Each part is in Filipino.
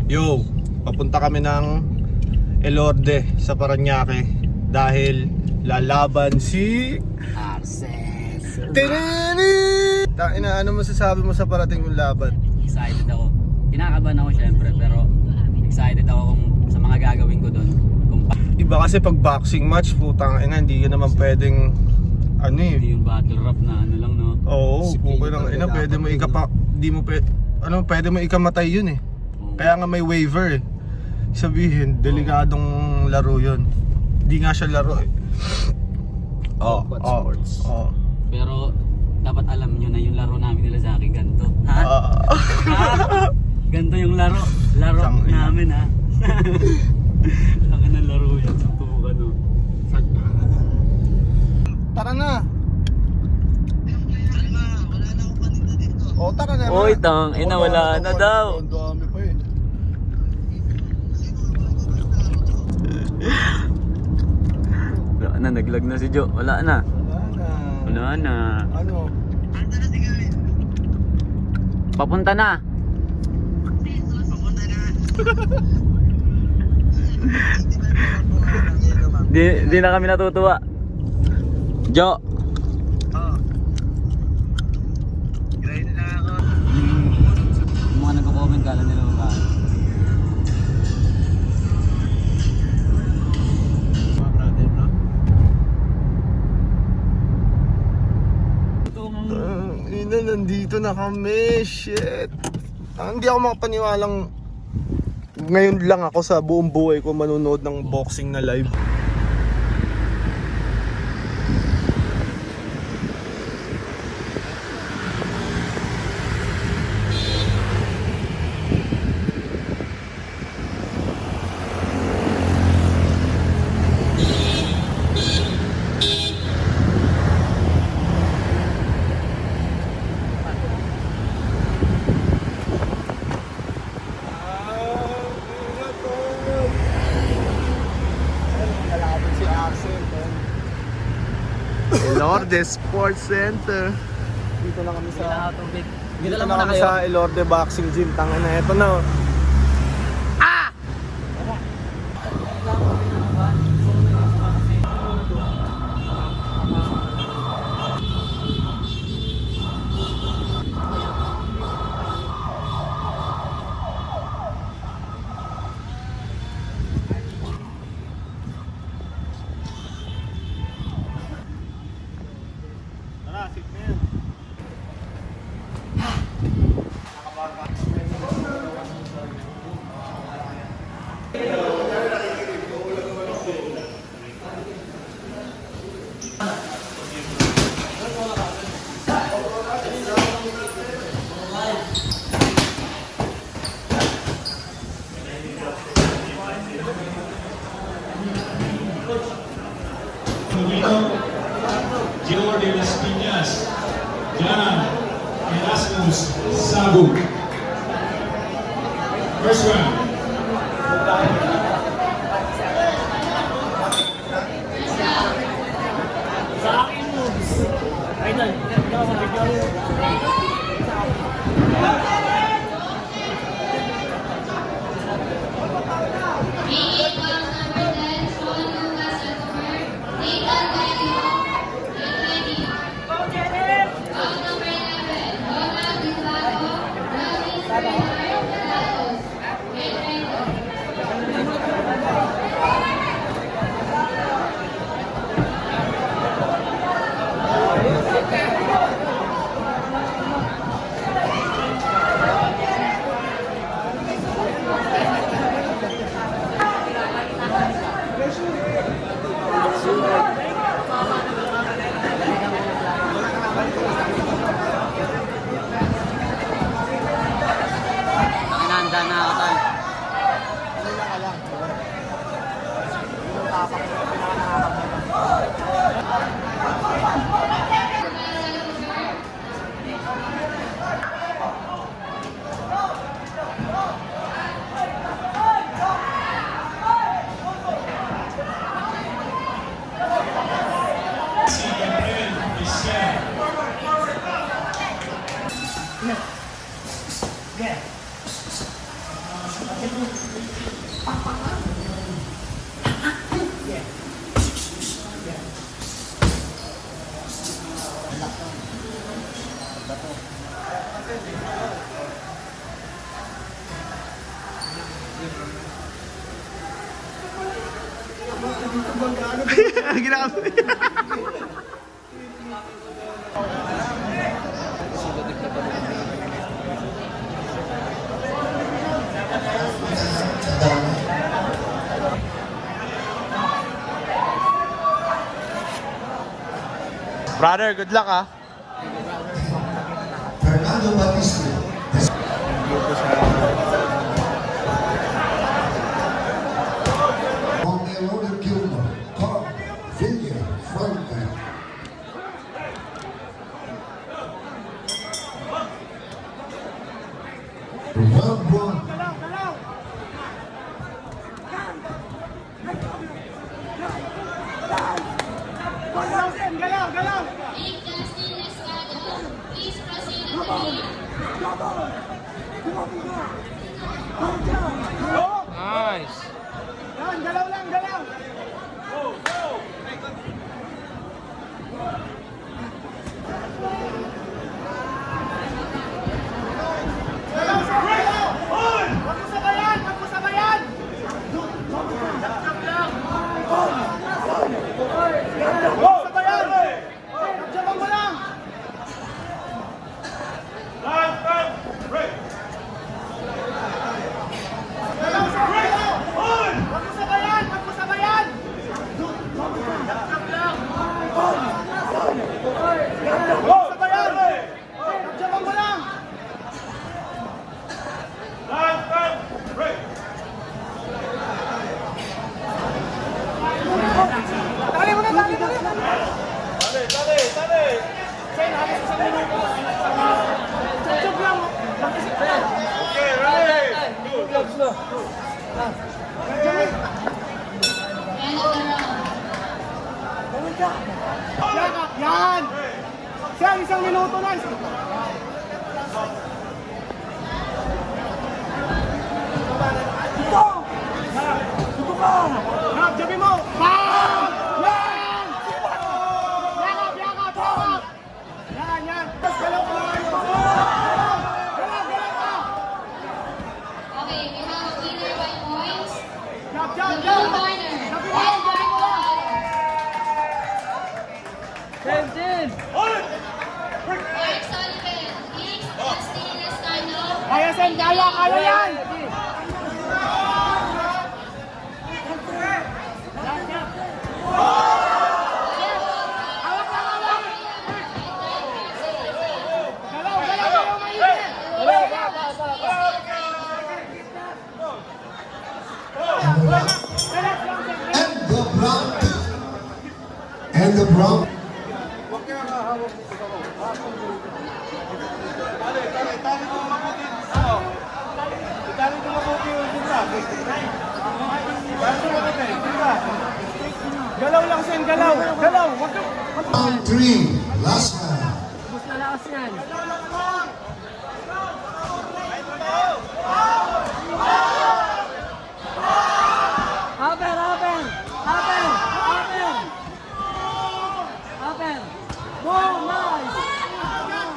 Yo, papunta kami ng Elorde sa Parañaque dahil lalaban si Arces. Tinini! Taina, ano masasabi mo sa parating mong laban? Excited ako. Kinakabahan ako syempre, pero excited ako kung sa mga gagawin ko doon. Iba kasi pag boxing match, putang ina, hindi ka naman pwedeng ano eh. Hindi yung battle rap na ano lang, no? Oo, okay lang ina, pwede mo hindi mo pwede mo ikamatay yun eh. Kaya nga may waiver eh. Sabihin, delikadong laro yun. Hindi nga siya laro eh. Sports. Pero dapat alam nyo na yung laro namin nila sa akin ganito. Ha? Ganito yung laro namin ha. Akin ang laro yan, suntukan no. Tara na. Tara na. Oy, tang ina, wala na daw. Ang dami pa eh. Wala na, naglag na si Jo. Wala na. Wala na. Ano? Papunta na. Di na kami natutuwa. Jo. Grind na ako. Yung mga nagko-comment kala nila ba? Mga brother, no? Ina, nandito na kami. Shit. Hindi ako makapaniwalang ngayon lang ako sa buong buhay ko manonood ng boxing na live. Elorde Sports Center. Dito na kami sa Dito lang kami sa Elorde Boxing Gym. Tangin na ito na. Gilor de las Piñas, Jan Erasmus Sabu. First round. Handa na ako tol. Ginagawa. Brother, good luck ah. Fernando Batista. On the road Gilmore, Carl, Villa, Franklin. Round one. Big Justin Escado, please proceed to the ring. Nice. End of the round. Yan! Siya, isang minuto na. Ito! Ito ka! Jabi mo! Bam! Yan! Yakap! Yakap! Yakap! Yan! Yan! Galaw ka! Galaw ka! Okay, we have a winner by points. Jab! The Jab! blue Jab! corner, Jabi mo! Red Jabi mo! Mark Sullivan, Big Justin Escado. Kaya Sen! Kaya! Kaya yan! Galaw! Galaw! Galaw! Mainit! And the brown. And the brown. Galaw lang, Sen. Galaw. Galaw. Wag ka. Round three. Last round.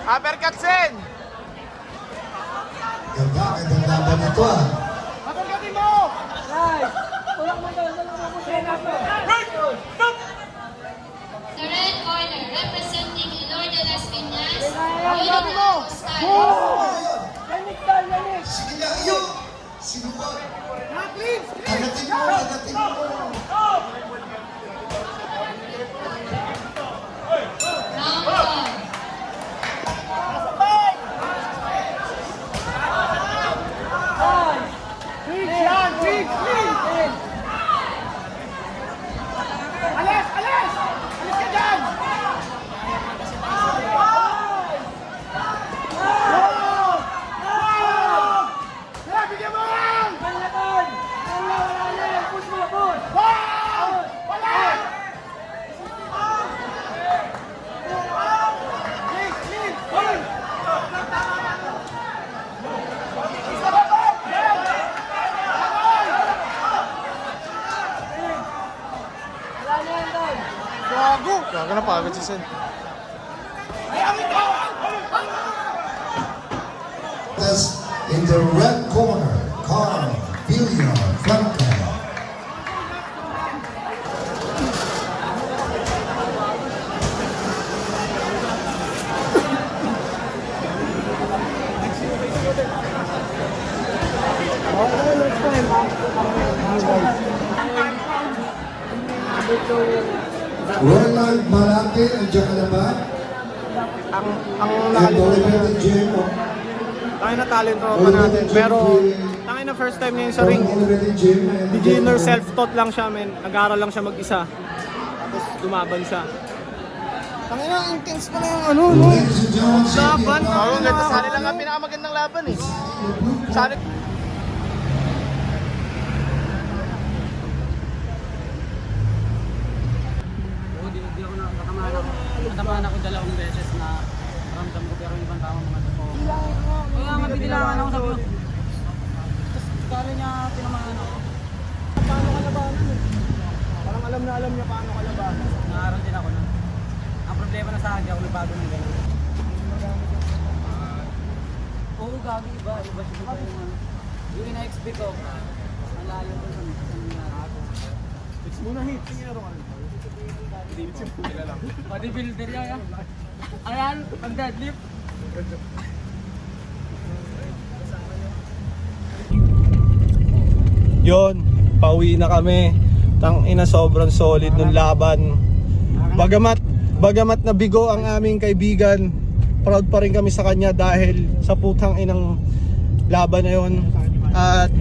Uppercut, Sen! Ganda, ganda laban ito ah. Pagkagatin mo! The red corner, representing Lord de las Piñas, Pagkagatin mo! Sige na, iyo. Sinuwag. Please! Agatin mo, agatin mo. Round one. Please, yan! Please! Please! Alis! Alis! Alis ka dyan! Wow! Bago na pagod si Sen. That's in the red corner, Carl Villafranca. Ronald Malate, nandiyan ka na ba? Ang And Oliver Jim. tayo na talent tropa natin. Pero, tayo na first time niya yun sa ring. Oliver Jim. Beginner self-taught lang siya, men. Nag-aaral lang siya mag-isa. Tapos lumaban siya. Tangin na, intense pa na yung ano, no? Ladies and gentlemen, Laban. Oo, sali lang ang pinakamagandang laban eh. Sali. Oo, di ako natamaan ako 2 beses na ramdam ko pero yung ibang tao mga totoo. Kaya nga binilangan ako sabi ko. Tapos kala niya tinamaan ako. Paano kalabanan eh? Parang alam niya paano kalabanan. Naaral din ako nun. Ang problema na sa akin, ako nagbago ng gano'n. Oo, gagi iba. Iba siya yung ano. Yung ina-expect ko, ang lalo ko sa nangyari. Hits muna, hits. Tingnan ka. Bodybuilder yan. Ayan, pag-deadlift. Yon, pauwi na kami. Tang ina, sobrang solid nung laban. Bagamat na bigo ang aming kaibigan, proud pa rin kami sa kanya dahil sa putang inang laban na yon. At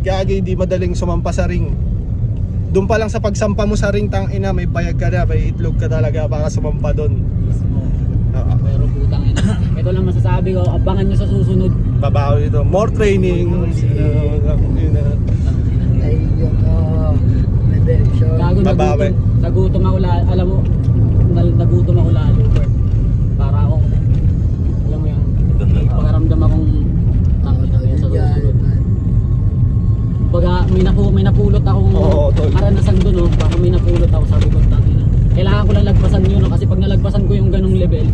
gagi, di madaling sumampa sa ring. Doon pa lang sa pagsampa mo sa ring, tang ina, may bayag ka na, may itlog ka talaga para sumampa doon. Pero putang ina. Ito lang masasabi ko, abangan nyo sa susunod. Babawi ito, more training. Gago, Babawi. nagutom ako lalo. Alam mo, nagutom ako lalo. Para ako, alam mo yan, pakaramdam akong tangina ngayon sa susunod. Baga, may napulot akong Oo, tol. karanasan doon, baka may napulot ako, sabi ko, tangina. Kailangan ko lang lagpasan yun, no? Kasi pag nalagpasan ko yung ganung level,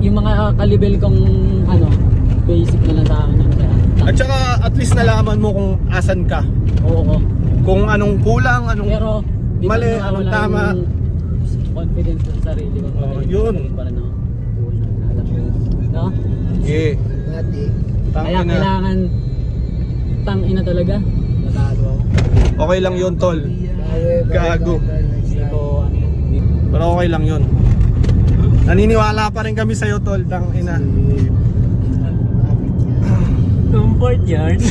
yung mga kalibel kong ano, basic na lang sa akin. At saka at least nalaman mo kung asan ka. Oo. Kung anong kulang, anong Pero, di mali, ba anong nawawala tama. yung confidence ko sa sarili ko. Oo, yun. Para na, alam mo yun. No? Okay. Kaya Tangina. kailangan tangina talaga. Natalo ako. Okay lang yun, tol. Gago. Hindi ko ano yun. Pero okay lang yun. Naniniwala pa rin kami sa'yo, tol. Tangina. Comfort yards.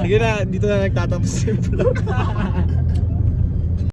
Sige na, dito na nagtatapos yung vlog.